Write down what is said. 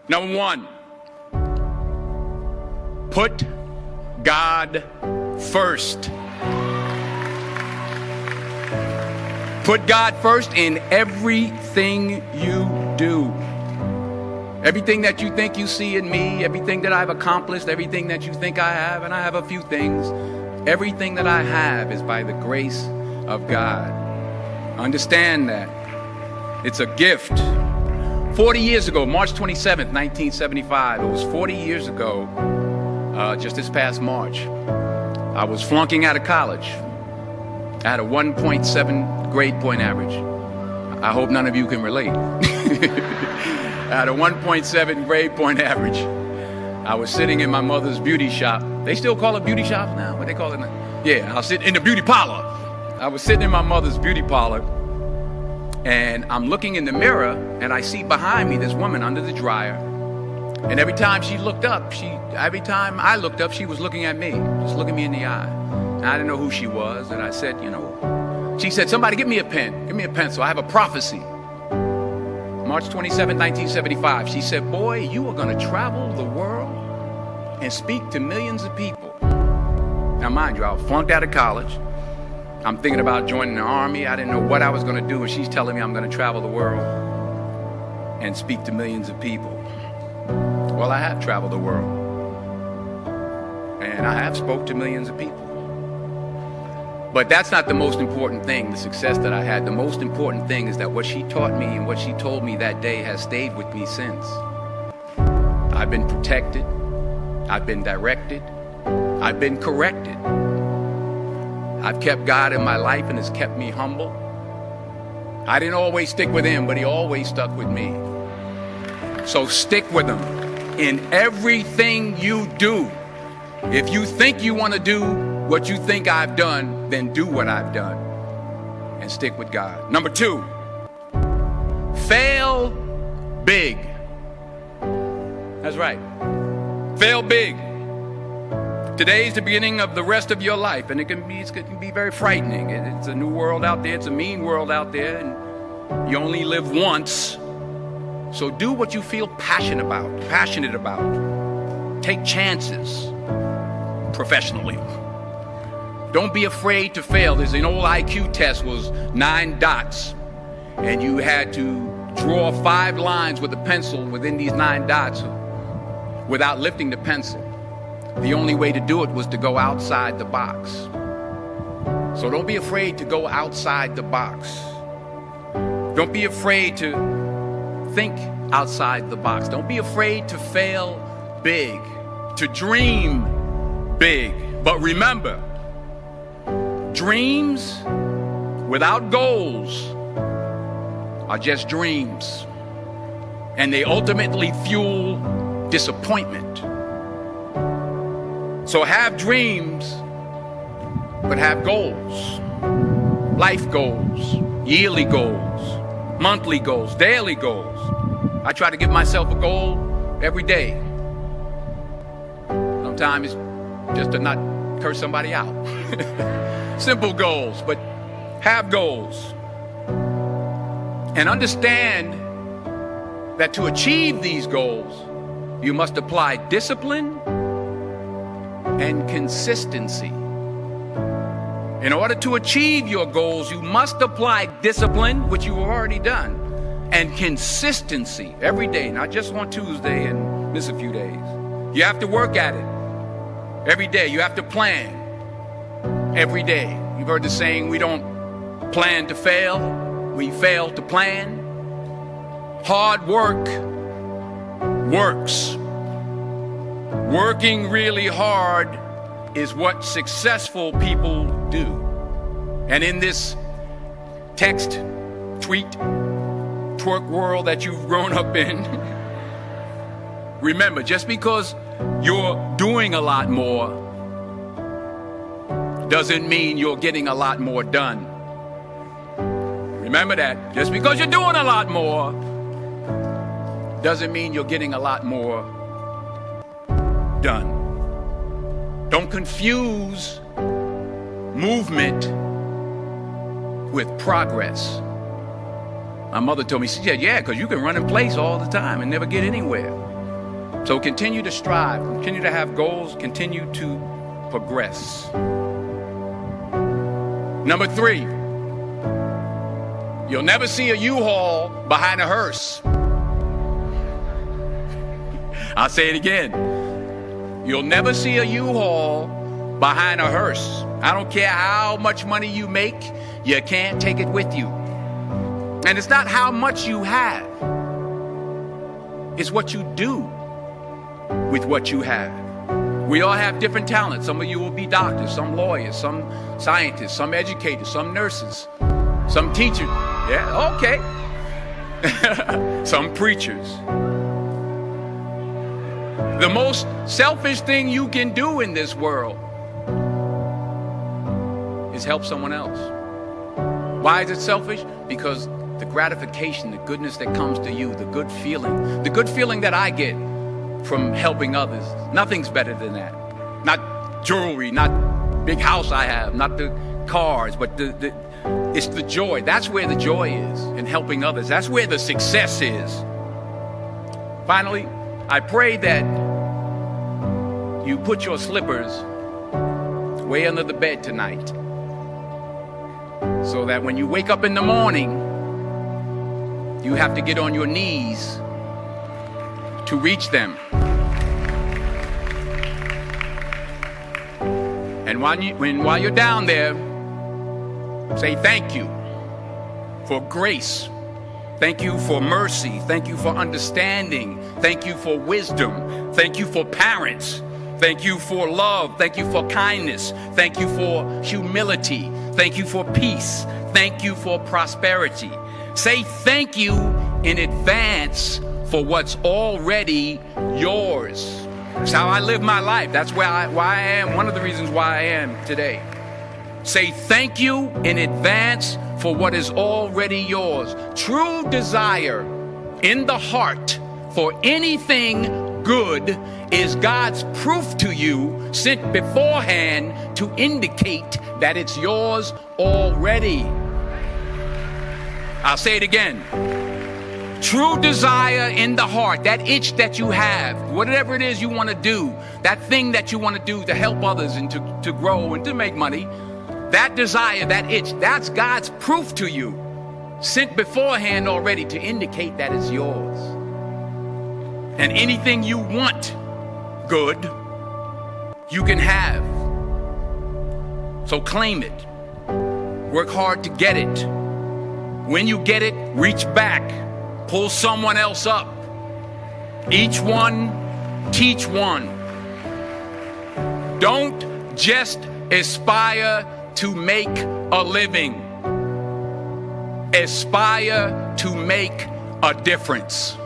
Number one, put God first. Put God first in everything you do. Everything that you think you see in me, everything that I've accomplished, everything that you think I have, and I have a few things, everything that I have is by the grace of God. Understand that. It's a gift. 40 years ago, March 27th, 1975, it was 40 years ago, just this past March, I was flunking out of college. I had a 1.7 grade point average. I hope none of you can relate. I had a 1.7 grade point average. I was sitting in my mother's beauty shop. They still call it beauty shops now? What they call it now? Yeah, I was sitting in the beauty parlor. I was sitting in my mother's beauty parlor, and I'm looking in the mirror, and I see behind me this woman under the dryer. And every time she looked up, every time I looked up, she was looking at me, just looking me in the eye. And I didn't know who she was, and I said, she said, somebody give me a pen, give me a pencil, I have a prophecy. March 27, 1975, she said, boy, you are gonna travel the world and speak to millions of people. Now mind you, I was flunked out of college. I'm thinking about joining the army. I didn't know what I was gonna do, and she's telling me I'm gonna travel the world and speak to millions of people. Well, I have traveled the world, and I have spoke to millions of people. But that's not the most important thing, the success that I had. The most important thing is that what she taught me and what she told me that day has stayed with me since. I've been protected, I've been directed, I've been corrected. I've kept God in my life, and it's kept me humble. I didn't always stick with him, but he always stuck with me. So stick with him in everything you do. If you think you want to do what you think I've done, then do what I've done and stick with God. Number two, fail big. That's right. Fail big. Today's the beginning of the rest of your life, and it can be very frightening. It's a new world out there. It's a mean world out there, and you only live once. So do what you feel passionate about. Take chances professionally. Don't be afraid to fail. There's an old IQ test, was 9 dots, and you had to draw 5 lines with a pencil within these 9 dots without lifting the pencil. The only way to do it was to go outside the box. So don't be afraid to go outside the box. Don't be afraid to think outside the box. Don't be afraid to fail big, to dream big. But remember, dreams without goals are just dreams, and they ultimately fuel disappointment. So have dreams, but have goals. Life goals, yearly goals, monthly goals, daily goals. I try to give myself a goal every day. Sometimes it's just to not curse somebody out. Simple goals, but have goals. And understand that to achieve these goals, you must apply discipline and consistency. In order to achieve your goals, you must apply discipline, which you've already done, and consistency every day, not just on Tuesday and miss a few days. You have to work at it every day. You have to plan every day. You've heard the saying, we don't plan to fail, we fail to plan. Hard work works. Working really hard is what successful people do. And in this text, tweet, twerk world that you've grown up in, remember, just because you're doing a lot more doesn't mean you're getting a lot more done. Remember that. Just because you're doing a lot more doesn't mean you're getting a lot more done. Don't confuse movement with progress. My mother told me, she said, yeah, because you can run in place all the time and never get anywhere. So continue to strive, continue to have goals, continue to progress. Number 3, you'll never see a U-Haul behind a hearse. I'll say it again. You'll never see a U-Haul behind a hearse. I don't care how much money you make, you can't take it with you. And it's not how much you have. It's what you do with what you have. We all have different talents. Some of you will be doctors, some lawyers, some scientists, some educators, some nurses, some teachers. Yeah, okay. Some preachers. The most selfish thing you can do in this world is help someone else. Why is it selfish? Because the gratification, the goodness that comes to you, the good feeling that I get from helping others, nothing's better than that. Not jewelry, not big house I have, not the cars, but it's the joy. That's where the joy is, in helping others. That's where the success is. Finally, I pray that you put your slippers way under the bed tonight, so that when you wake up in the morning, you have to get on your knees to reach them. And while you're down there, say thank you for grace. Thank you for mercy. Thank you for understanding. Thank you for wisdom. Thank you for parents. Thank you for love. Thank you for kindness. Thank you for humility. Thank you for peace. Thank you for prosperity. Say thank you in advance for what's already yours. That's how I live my life. That's why I am. One of the reasons why I am today. Say thank you in advance for what is already yours. True desire in the heart for anything good is God's proof to you, sent beforehand to indicate that it's yours already. I'll say it again. True desire in the heart, that itch that you have, whatever it is you want to do, that thing that you want to do to help others and to grow and to make money, that desire, that itch, that's God's proof to you, sent beforehand already to indicate that it's yours. And anything you want good, you can have. So claim it. Work hard to get it. When you get it, reach back. Pull someone else up. Each one, teach one. Don't just aspire to make a living. Aspire to make a difference.